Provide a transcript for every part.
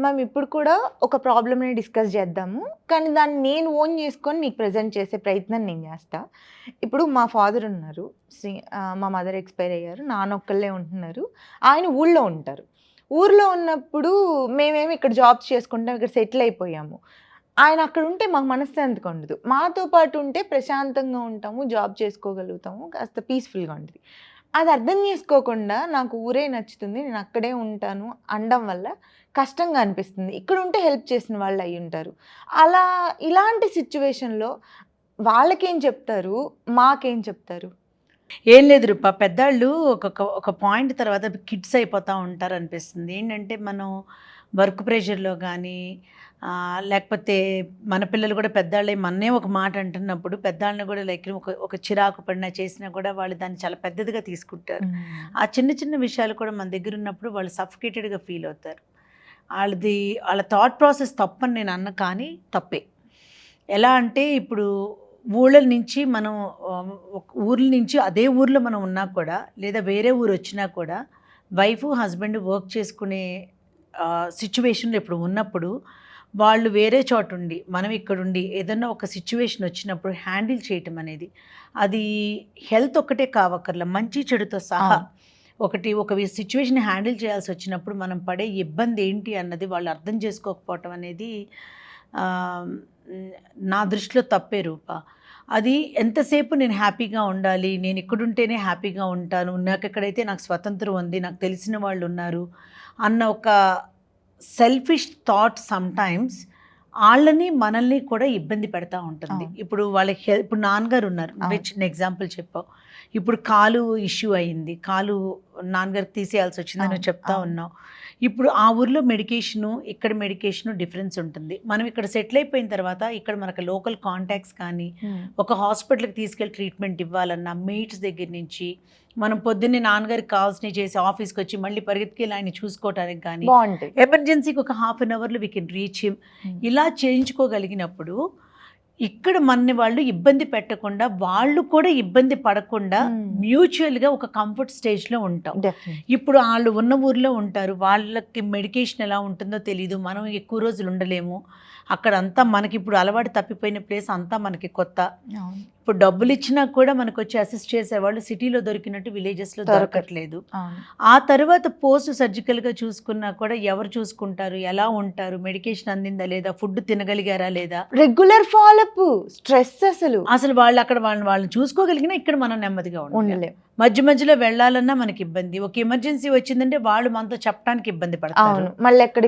Ma'am ఇప్పుడు కూడా ఒక ప్రాబ్లమ్‌ని డిస్కస్ చేద్దాము. కానీ దాన్ని నేను ఓన్ చేసుకొని మీకు ప్రెజెంట్ చేసే ప్రయత్నం నేను చేస్తా. ఇప్పుడు మా ఫాదర్ ఉన్నారు. మా మదర్ ఎక్స్‌పైర్ అయ్యారు. నాన్న ఒక్కళ్ళే ఉంటున్నారు. ఆయన ఊళ్ళో ఉంటారు. ఊర్లో ఉన్నప్పుడు మేమేమో ఇక్కడ జాబ్స్ చేసుకుంటాం. ఇక్కడ సెటిల్ అయిపోయాము. ఆయన అక్కడ ఉంటే మాకు మనశ్శాంతిగా ఉండదు. మాతో పాటు ఉంటే ప్రశాంతంగా ఉంటాము. జాబ్ చేసుకోగలుగుతాము. కాస్త పీస్‌ఫుల్‌గా ఉంటది. అది అర్థం చేసుకోకుండా నాకు ఊరే నచ్చుతుంది. నేను అక్కడే ఉంటాను అనడం వల్ల కష్టంగా అనిపిస్తుంది. ఇక్కడుంటే హెల్ప్ చేసిన వాళ్ళు అయ్యుంటారు. అలా ఇలాంటి సిట్యుయేషన్‌లో వాళ్ళకేం చెప్తారు? మాకేం చెప్తారు? ఏం లేదు రూపా, పెద్దాళ్ళు ఒక పాయింట్ తర్వాత కిడ్స్ అయిపోతూ ఉంటారనిపిస్తుంది. ఏంటంటే మనం వర్క్ ప్రెషర్‌లో కానీ లేకపోతే మన పిల్లలు కూడా పెద్దాళ్ళే మననే ఒక మాట అంటున్నప్పుడు పెద్దాళ్ళని కూడా లైక్ ఒక చిరాకు పడినా చేసినా కూడా వాళ్ళు దాన్ని చాలా పెద్దదిగా తీసుకుంటారు. ఆ చిన్న చిన్న విషయాలు కూడా మన దగ్గర ఉన్నప్పుడు వాళ్ళు సఫికేటెడ్‌గా ఫీల్ అవుతారు. వాళ్ళ థాట్ ప్రాసెస్ తప్పని నేను అన్న, కానీ తప్పే. ఎలా అంటే ఇప్పుడు ఊళ్ళ నుంచి మనం ఊర్ల నుంచి అదే ఊర్లో మనం ఉన్నా కూడా లేదా వేరే ఊరు వచ్చినా కూడా వైఫ్ హస్బెండ్ వర్క్ చేసుకునే సిచ్యువేషన్లో ఇప్పుడు ఉన్నప్పుడు వాళ్ళు వేరే చోట ఉండి మనం ఇక్కడుండి ఏదన్నా ఒక సిచ్యువేషన్ వచ్చినప్పుడు హ్యాండిల్ చేయటం అనేది అది హెల్త్ ఒక్కటే కావక్కర్లా, మంచి చెడుతో సహా ఒక సిచ్యువేషన్ హ్యాండిల్ చేయాల్సి వచ్చినప్పుడు మనం పడే ఇబ్బంది ఏంటి అన్నది వాళ్ళు అర్థం చేసుకోకపోవటం అనేది నా దృష్టిలో తప్పే రూపా. అది ఎంతసేపు నేను హ్యాపీగా ఉండాలి, నేను ఇక్కడుంటేనే హ్యాపీగా ఉంటాను, నాకు ఎక్కడైతే నాకు స్వతంత్రం ఉంది, నాకు తెలిసిన వాళ్ళు ఉన్నారు అన్న ఒక సెల్ఫిష్ థాట్ సమ్టైమ్స్ వాళ్ళని మనల్ని కూడా ఇబ్బంది పెడతా ఉంటుంది. ఇప్పుడు వాళ్ళకి ఇప్పుడు నాన్నగారు ఉన్నారు, చిన్న ఎగ్జాంపుల్ చెప్పావు. ఇప్పుడు కాలు ఇష్యూ అయ్యింది, కాలు నాన్నగారికి తీసేయాల్సి వచ్చిందని నువ్వు చెప్తా ఉన్నావు. ఇప్పుడు ఆ ఊర్లో మెడికేషను ఇక్కడ మెడికేషను డిఫరెన్స్ ఉంటుంది. మనం ఇక్కడ సెటిల్ అయిపోయిన తర్వాత ఇక్కడ మనకు లోకల్ కాంటాక్ట్స్ కానీ ఒక హాస్పిటల్కి తీసుకెళ్ళి ట్రీట్మెంట్ ఇవ్వాలన్నా మేట్స్ దగ్గర నుంచి మనం పొద్దున్నే నాన్నగారికి కావాల్సినవి చేసి ఆఫీస్కి వచ్చి మళ్ళీ పరిగెత్తుకెళ్ళి ఆయన చూసుకోవటానికి కానీ ఎమర్జెన్సీకి ఒక హాఫ్ అన్ అవర్లో వీ కెన్ రీచ్ హిమ్. ఇలా చేయించుకోగలిగినప్పుడు ఇక్కడ మనని వాళ్ళు ఇబ్బంది పెట్టకుండా వాళ్ళు కూడా ఇబ్బంది పడకుండా మ్యూచువల్గా ఒక కంఫర్ట్ స్టేజ్లో ఉంటాం. ఇప్పుడు వాళ్ళు ఉన్న ఊర్లో ఉంటారు, వాళ్ళకి మెడికేషన్ ఎలా ఉంటుందో తెలీదు, మనం ఎక్కువ రోజులు ఉండలేము అక్కడ. అంతా మనకి ఇప్పుడు అలవాటు తప్పిపోయిన ప్లేస్ అంతా మనకి కొత్త. ఇప్పుడు డబ్బులు ఇచ్చినా కూడా మనకు వచ్చి అసిస్ట్ చేసేవాళ్ళు సిటీలో దొరికినట్టు విలేజెస్లో దొరకట్లేదు. ఆ తర్వాత పోస్ట్ సర్జికల్గా చూసుకున్నా కూడా ఎవరు చూసుకుంటారు, ఎలా ఉంటారు, మెడికేషన్ అందిందా లేదా, ఫుడ్ తినగలిగారా లేదా, రెగ్యులర్ ఫాలోఅప్, స్ట్రెస్ అసలు వాళ్ళు అక్కడ వాళ్ళని చూసుకోగలిగినా ఇక్కడ మనం నెమ్మదిగా ఉండలేం. మధ్య మధ్యలో వెళ్ళాలన్నా మనకి ఇబ్బంది. ఒక ఎమర్జెన్సీ వచ్చిందంటే వాళ్ళు మనతో చెప్పడానికి ఇబ్బంది పడతారు, మళ్ళీ ఎక్కడ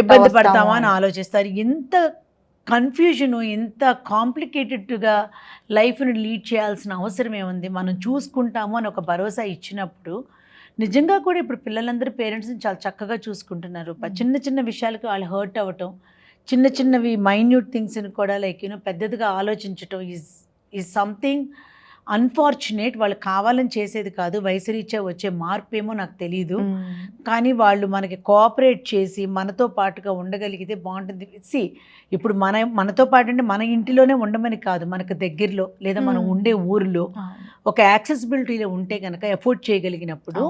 ఇబ్బంది పడతామా అని ఆలోచిస్తారు. ఇంత కన్ఫ్యూజను, ఇంత కాంప్లికేటెడ్గా లైఫ్ని లీడ్ చేయాల్సిన అవసరం ఏముంది, మనం చూసుకుంటాము అని ఒక భరోసా ఇచ్చినప్పుడు నిజంగా కూడా ఇప్పుడు పిల్లలందరూ పేరెంట్స్ని చాలా చక్కగా చూసుకుంటున్నారు. చిన్న చిన్న విషయాలకు వాళ్ళు హర్ట్ అవ్వటం, చిన్న చిన్నవి మైన్యూట్ థింగ్స్ని కూడా లైక్ పెద్దదిగా ఆలోచించటం ఈజ్ సంథింగ్ అన్ఫార్చునేట్. వాళ్ళు కావాలని చేసేది కాదు, వయసు రీత్యా వచ్చే మార్పు ఏమో నాకు తెలీదు. కానీ వాళ్ళు మనకి కోఆపరేట్ చేసి మనతో పాటుగా ఉండగలిగితే బాగుంటుంది. ఇప్పుడు మనతో పాటు అంటే మన ఇంటిలోనే ఉండమని కాదు, మనకు దగ్గరలో లేదా మనం ఉండే ఊరిలో ఒక యాక్సెసిబిలిటీలో ఉంటే కనుక ఎఫోర్డ్ చేయగలిగినప్పుడు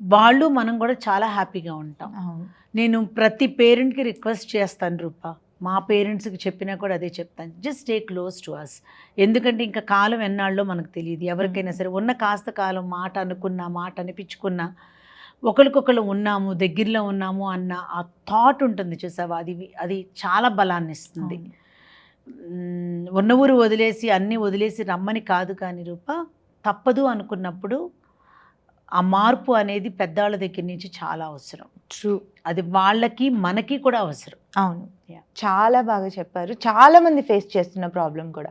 వాళ్ళు మనం కూడా చాలా హ్యాపీగా ఉంటాం. నేను ప్రతి పేరెంట్కి రిక్వెస్ట్ చేస్తాను రూపా, మా పేరెంట్స్కి చెప్పినా కూడా అదే చెప్తాను, just stay close to us. ఎందుకంటే ఇంకా కాలం ఎన్నాళ్ళలో మనకు తెలియదు. ఎవరికైనా సరే ఉన్న కాస్త కాలం మాట అనుకున్నా, మాట అనిపించుకున్నా, ఒకరికొకరు ఉన్నాము, దగ్గరలో ఉన్నాము అన్న ఆ థాట్ ఉంటుంది చూసావా, అది చాలా బలాన్ని ఇస్తుంది. ఉన్న ఊరు వదిలేసి అన్నీ వదిలేసి రమ్మని కాదు, కానీ రూపా తప్పదు అనుకున్నప్పుడు ఆ మార్పు అనేది పెద్దవాళ్ళ దగ్గర నుంచి చాలా అవసరం. ట్రూ, అది వాళ్ళకి మనకి కూడా అవసరం. అవును, చాలా బాగా చెప్పారు. చాలా మంది ఫేస్ చేస్తున్న ప్రాబ్లం కూడా,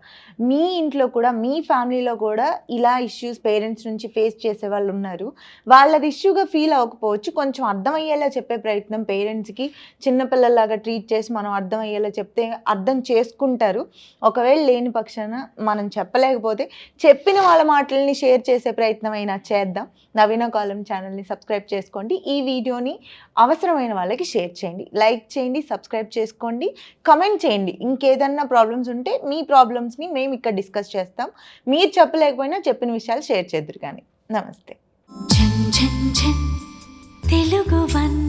మీ ఇంట్లో కూడా మీ ఫ్యామిలీలో కూడా ఇలా ఇష్యూస్ పేరెంట్స్ నుంచి ఫేస్ చేసే వాళ్ళు ఉన్నారు. వాళ్ళది ఇష్యూగా ఫీల్ అవ్వకపోవచ్చు, కొంచెం అర్థమయ్యేలా చెప్పే ప్రయత్నం పేరెంట్స్కి చిన్నపిల్లలాగా ట్రీట్ చేసి మనం అర్థమయ్యేలా చెప్తే అర్థం చేసుకుంటారు. ఒకవేళ లేని పక్షాన మనం చెప్పలేకపోతే చెప్పిన వాళ్ళ మాటల్ని షేర్ చేసే ప్రయత్నం అయినా చేద్దాం. నవీన కాలం ఛానల్ని సబ్స్క్రైబ్ చేసుకోండి. ఈ వీడియోని అవసరమైన వాళ్ళకి షేర్ చేయండి, లైక్ చేయండి, సబ్స్క్రైబ్ చేసుకోండి, కమెంట్ చేయండి. ఇంకేదన్నా ప్రాబ్లమ్స్ ఉంటే మీ ప్రాబ్లమ్స్ని మేము ఇక్కడ డిస్కస్ చేస్తాం. మీరు చెప్పలేకపోయినా చెప్పిన విషయాలు షేర్ చేద్దరు కానీ. నమస్తే. తెలుగు వన్.